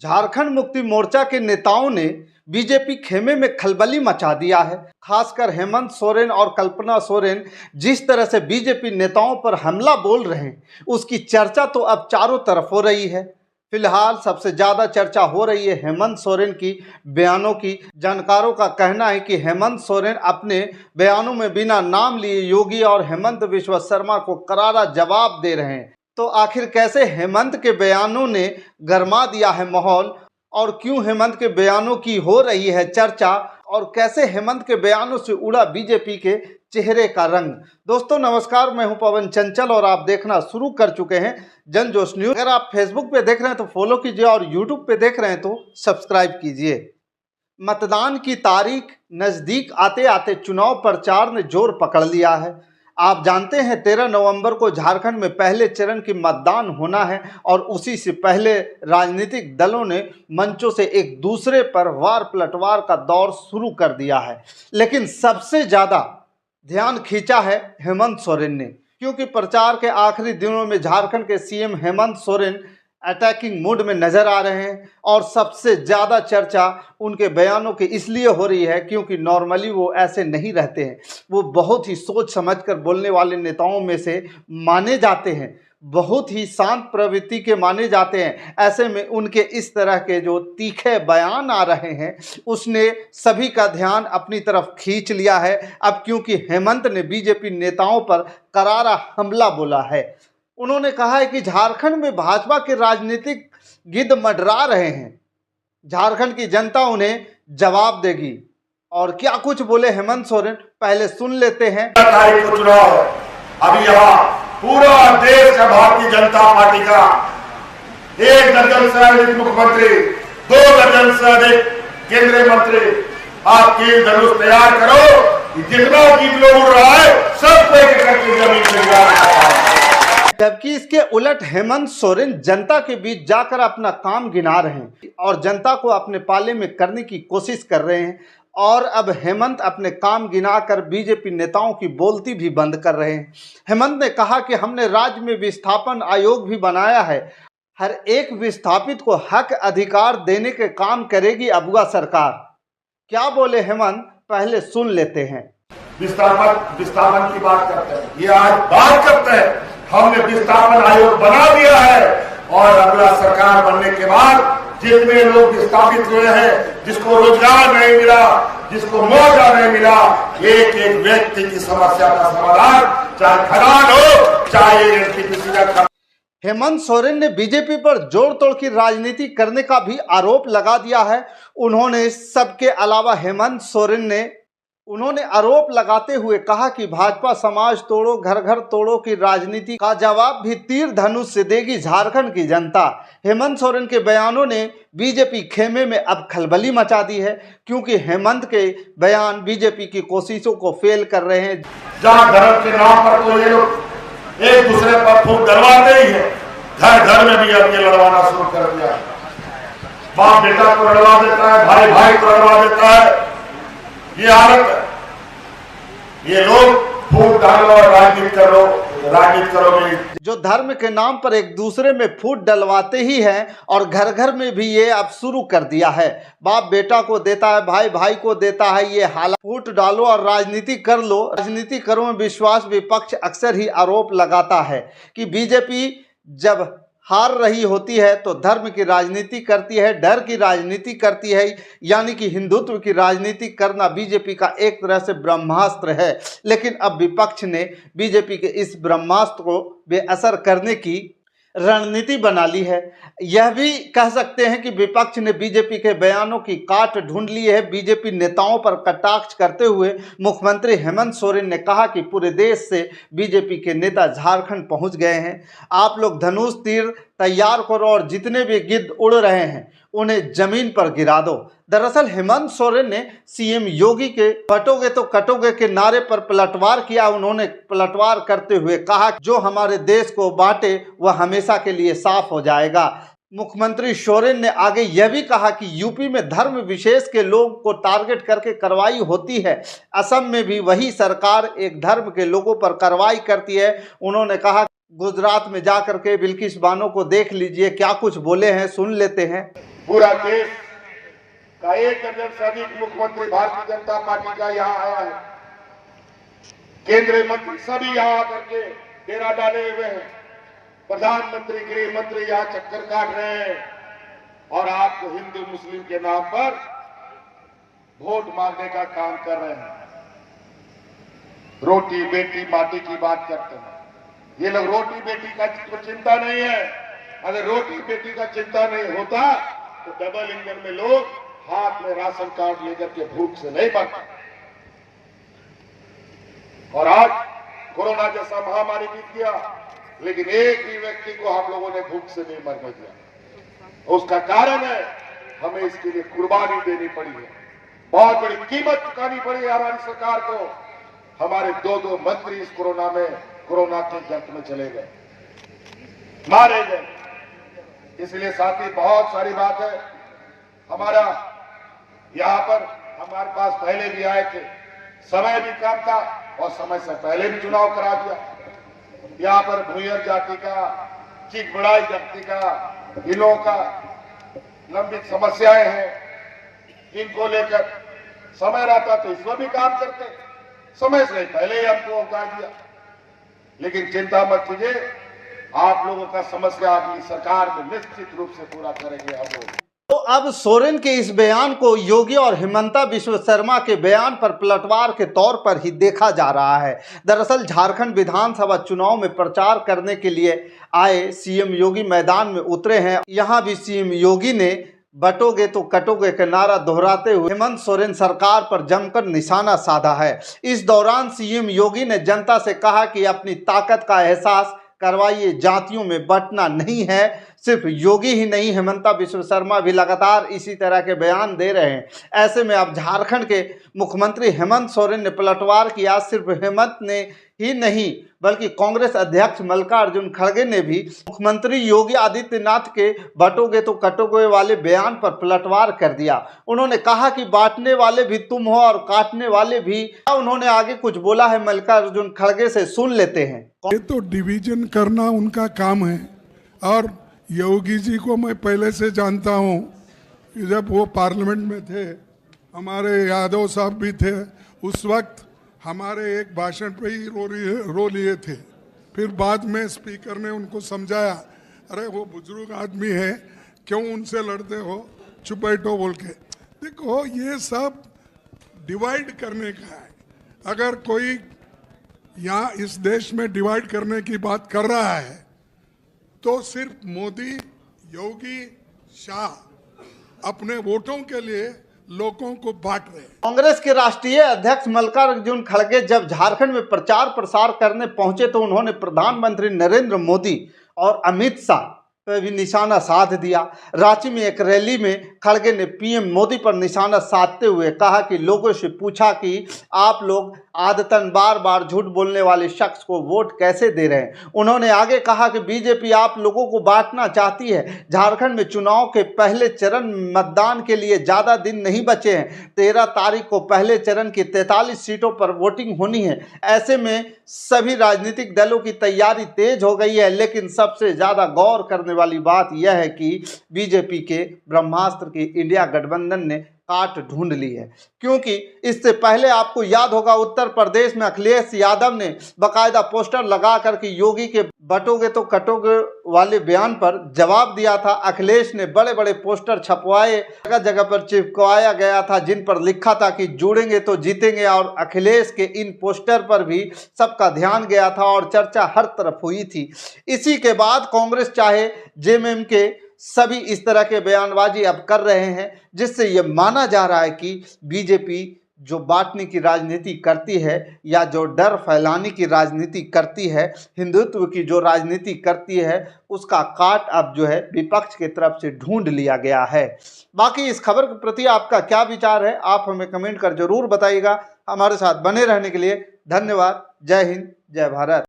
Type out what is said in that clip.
झारखंड मुक्ति मोर्चा के नेताओं ने बीजेपी खेमे में खलबली मचा दिया है। खासकर हेमंत सोरेन और कल्पना सोरेन जिस तरह से बीजेपी नेताओं पर हमला बोल रहे हैं, उसकी चर्चा तो अब चारों तरफ हो रही है। फिलहाल सबसे ज्यादा चर्चा हो रही है हेमंत सोरेन की बयानों की। जानकारों का कहना है कि हेमंत सोरेन अपने बयानों में बिना नाम लिए योगी और हेमंत बिस्वा शर्मा को करारा जवाब दे रहे हैं। तो आखिर कैसे हेमंत के बयानों ने गरमा दिया है माहौल, और क्यों हेमंत के बयानों की हो रही है चर्चा, और कैसे हेमंत के बयानों से उड़ा बीजेपी के चेहरे का रंग। दोस्तों नमस्कार, मैं हूं पवन चंचल और आप देखना शुरू कर चुके हैं जनजोश न्यूज। अगर आप फेसबुक पे देख रहे हैं तो फॉलो कीजिए और यूट्यूब पे देख रहे हैं तो सब्सक्राइब कीजिए। मतदान की तारीख नजदीक आते आते चुनाव प्रचार ने जोर पकड़ लिया है। आप जानते हैं 13 नवंबर को झारखंड में पहले चरण की मतदान होना है और उसी से पहले राजनीतिक दलों ने मंचों से एक दूसरे पर वार पलटवार का दौर शुरू कर दिया है। लेकिन सबसे ज़्यादा ध्यान खींचा है हेमंत सोरेन ने, क्योंकि प्रचार के आखिरी दिनों में झारखंड के CM Hemant Soren attacking mood में नजर आ रहे हैं। और सबसे ज़्यादा चर्चा उनके बयानों की इसलिए हो रही है क्योंकि नॉर्मली वो ऐसे नहीं रहते हैं। वो बहुत ही सोच समझकर बोलने वाले नेताओं में से माने जाते हैं, बहुत ही शांत प्रवृत्ति के माने जाते हैं। ऐसे में उनके इस तरह के जो तीखे बयान आ रहे हैं उसने सभी का ध्यान अपनी तरफ खींच लिया है। अब क्योंकि हेमंत ने बीजेपी नेताओं पर करारा हमला बोला है। उन्होंने कहा है कि झारखंड में भाजपा के राजनीतिक गिद्ध मंडरा रहे हैं, झारखंड की जनता उन्हें जवाब देगी। और क्या कुछ बोले हेमंत सोरेन, पहले सुन लेते हैं। तारीख को चुनाव है। अभी यहाँ पूरा देश का भारतीय जनता पार्टी का 1 दर्जन से अधिक मुख्यमंत्री, 2 दर्जन से अधिक केंद्रीय मंत्री, आपकी धनुष तैयार करो कि जितना जीत लोग उड़ रहा है सब एक करके जमीन पे गिरा। जबकि इसके उलट हेमंत सोरेन जनता के बीच जाकर अपना काम गिना रहे हैं और जनता को अपने पाले में करने की कोशिश कर रहे हैं। और अब हेमंत अपने काम गिनाकर बीजेपी नेताओं की बोलती भी बंद कर रहे हैं। हेमंत ने कहा कि हमने राज्य में विस्थापन आयोग भी बनाया है, हर एक विस्थापित को हक अधिकार देने के काम करेगी अबुआ सरकार। क्या बोले हेमंत, पहले सुन लेते हैं। विस्थापन की बात करते हैं, ये आज बात करते हैं। हमने विस्थापन आयोग बना दिया है और अगला सरकार बनने के बाद जितने लोग विस्थापित हुए हैं, जिसको रोजगार नहीं मिला, जिसको मुआवजा नहीं मिला, एक एक व्यक्ति की समस्या का समाधान, चाहे खदान हो चाहे एनटीपीसी का। हेमंत सोरेन ने बीजेपी पर जोड़ तोड़ की राजनीति करने का भी आरोप लगा दिया है। उन्होंने सबके अलावा हेमंत सोरेन ने आरोप लगाते हुए कहा कि भाजपा समाज तोड़ो घर घर तोड़ो की राजनीति का जवाब भी तीर धनुष से देगी झारखंड की जनता। हेमंत सोरेन के बयानों ने बीजेपी खेमे में अब खलबली मचा दी है, क्योंकि हेमंत के बयान बीजेपी की कोशिशों को फेल कर रहे हैं। जहाँ धर्म के नाम पर तो ये लोग एक दूसरे पर फूट डलवाते ही है, घर घर में भी अब ये लड़वाना शुरू कर दिया। बाप बेटा को लड़वा देता है, भाई भाई को लड़वा देता है। ये हालत है। ये लोग फूट डालो और राजनीति करोगे। जो धर्म के नाम पर एक दूसरे में फूट डलवाते ही हैं और घर घर में भी ये अब शुरू कर दिया है। बाप बेटा को देता है, भाई भाई को देता है। ये हालत, फूट डालो और राजनीति कर लो। राजनीति करो में विश्वास विपक्ष अक्सर ही आरोप लगाता है कि बीजेपी जब हार रही होती है तो धर्म की राजनीति करती है, डर की राजनीति करती है, यानी कि हिंदुत्व की राजनीति करना बीजेपी का एक तरह से ब्रह्मास्त्र है। लेकिन अब विपक्ष ने बीजेपी के इस ब्रह्मास्त्र को बेअसर करने की रणनीति बना ली है। यह भी कह सकते हैं कि विपक्ष ने बीजेपी के बयानों की काट ढूंढ ली है। बीजेपी नेताओं पर कटाक्ष करते हुए मुख्यमंत्री हेमंत सोरेन ने कहा कि पूरे देश से बीजेपी के नेता झारखंड पहुंच गए हैं। आप लोग धनुष तीर तैयार करो और जितने भी गिद्ध उड़ रहे हैं उन्हें जमीन पर गिरा दो। दरअसल हेमंत सोरेन ने सीएम योगी के कटोगे तो कटोगे के नारे पर पलटवार किया। उन्होंने पलटवार करते हुए कहा जो हमारे देश को बांटे वह हमेशा के लिए साफ हो जाएगा। मुख्यमंत्री सोरेन ने आगे यह भी कहा कि यूपी में धर्म विशेष के लोग को टारगेट करके कार्रवाई होती है, असम में भी वही सरकार एक धर्म के लोगों पर कार्रवाई करती है। उन्होंने कहा गुजरात में जाकर के बिल्किस बानो को देख लीजिए, क्या कुछ बोले हैं, सुन लेते हैं। पूरा देश का 1 दर्जन से अधिक मुख्यमंत्री भारतीय जनता पार्टी का यहाँ आया है। केंद्रीय मंत्री सभी यहाँ आकर के डेरा डाले हुए हैं। प्रधानमंत्री, गृह मंत्री यहाँ चक्कर काट रहे हैं और आपको हिंदू मुस्लिम के नाम पर वोट मांगने का काम कर रहे हैं। रोटी बेटी माटी की बात करते हैं। ये लोग रोटी बेटी का तो चिंता नहीं है। अगर रोटी बेटी का चिंता नहीं होता तो डबल इंजन में लोग हाथ में राशन कार्ड लेकर के भूख से नहीं मरते। और आज कोरोना जैसा महामारी बीत गया, लेकिन एक भी व्यक्ति को हम लोगों ने भूख से नहीं मरने दिया। उसका कारण है हमें इसके लिए कुर्बानी देनी पड़ी है, बहुत बड़ी कीमत चुकानी पड़ी है हमारी सरकार को। हमारे 2 मंत्री इस कोरोना के जंग में चले गए, मारे गए। इसलिए साथी बहुत सारी बात है। हमारा यहाँ पर हमारे पास पहले भी आए थे, समय भी कम था और समय से पहले भी चुनाव करा दिया। यहाँ पर भूयर जाति का, चिकबड़ाई जाति का, इनों का लंबित समस्याएं हैं, जिनको लेकर समय रहता तो इसमें भी काम करते, समय से पहले ही हमको अवकाश दिया। लेकिन चिंता मत कीजिए, आप लोगों का समस्या अगली सरकार में निश्चित रूप से पूरा करेंगे हम लोग। तो अब सोरेन के इस बयान को योगी और हिमंता बिस्वा शर्मा के बयान पर पलटवार के तौर पर ही देखा जा रहा है। दरअसल झारखंड विधानसभा चुनाव में प्रचार करने के लिए आए सीएम योगी मैदान में उतरे हैं। यहां भी सीएम योगी ने बटोगे तो कटोगे का नारा दोहराते हुए हेमंत सोरेन सरकार पर जमकर निशाना साधा है। इस दौरान सीएम योगी ने जनता से कहा कि अपनी ताकत का एहसास करवाइए, जातियों में बंटना नहीं है। सिर्फ योगी ही नहीं, हिमंता बिस्वा शर्मा भी लगातार इसी तरह के बयान दे रहे हैं। ऐसे में अब झारखंड के मुख्यमंत्री हेमंत सोरेन ने पलटवार किया। सिर्फ हेमंत ने ही नहीं बल्कि कांग्रेस अध्यक्ष मल्लिकार्जुन खड़गे ने भी मुख्यमंत्री योगी आदित्यनाथ के बटोगे तो कटोगे वाले बयान पर पलटवार कर दिया। उन्होंने कहा कि बांटने वाले भी तुम हो और काटने वाले भी। उन्होंने आगे कुछ बोला है, मल्लिकार्जुन खड़गे से सुन लेते हैं। ये तो डिवीजन करना उनका काम है और योगी जी को मैं पहले से जानता हूँ। जब वो पार्लियामेंट में थे, हमारे यादव साहब भी थे, उस वक्त हमारे एक भाषण पे ही रो लिए थे। फिर बाद में स्पीकर ने उनको समझाया, अरे वो बुजुर्ग आदमी है, क्यों उनसे लड़ते हो, चुप बैठो बोल के। देखो ये सब डिवाइड करने का है। अगर कोई यहाँ इस देश में डिवाइड करने की बात कर रहा है तो सिर्फ मोदी, योगी, शाह अपने वोटों के लिए लोगों को बांट रहे हैं। कांग्रेस के राष्ट्रीय अध्यक्ष मल्लिकार्जुन खड़गे जब झारखंड में प्रचार प्रसार करने पहुंचे तो उन्होंने प्रधानमंत्री नरेंद्र मोदी और अमित शाह पर भी निशाना साध दिया। रांची में एक रैली में खड़गे ने पीएम मोदी पर निशाना साधते हुए कहा कि लोगों से पूछा कि आप लोग आदतन बार बार झूठ बोलने वाले शख्स को वोट कैसे दे रहे हैं। उन्होंने आगे कहा कि बीजेपी आप लोगों को बांटना चाहती है। झारखंड में चुनाव के पहले चरण मतदान के लिए ज़्यादा दिन नहीं बचे हैं। 13 तारीख को पहले चरण की 43 सीटों पर वोटिंग होनी है। ऐसे में सभी राजनीतिक दलों की तैयारी तेज हो गई है। लेकिन सबसे ज़्यादा गौर करने वाली बात यह है कि बीजेपी के ब्रह्मास्त्र की इंडिया गठबंधन ने काट ढूंढ ली है। क्योंकि इससे पहले आपको याद होगा उत्तर प्रदेश में अखिलेश यादव ने बाकायदा पोस्टर लगा करके योगी के बटोगे तो कटोगे वाले बयान पर जवाब दिया था। अखिलेश ने बड़े बड़े पोस्टर छपवाए, जगह जगह पर चिपकवाया गया था जिन पर लिखा था कि जुड़ेंगे तो जीतेंगे। और अखिलेश के इन पोस्टर पर भी सबका ध्यान गया था और चर्चा हर तरफ हुई थी। इसी के बाद कांग्रेस चाहे जेएमएम के सभी इस तरह के बयानबाजी अब कर रहे हैं, जिससे यह माना जा रहा है कि बीजेपी जो बांटने की राजनीति करती है या जो डर फैलाने की राजनीति करती है, हिंदुत्व की जो राजनीति करती है, उसका काट अब जो है विपक्ष की तरफ से ढूंढ लिया गया है। बाकी इस खबर के प्रति आपका क्या विचार है, आप हमें कमेंट कर जरूर बताइएगा। हमारे साथ बने रहने के लिए धन्यवाद। जय हिंद, जय भारत।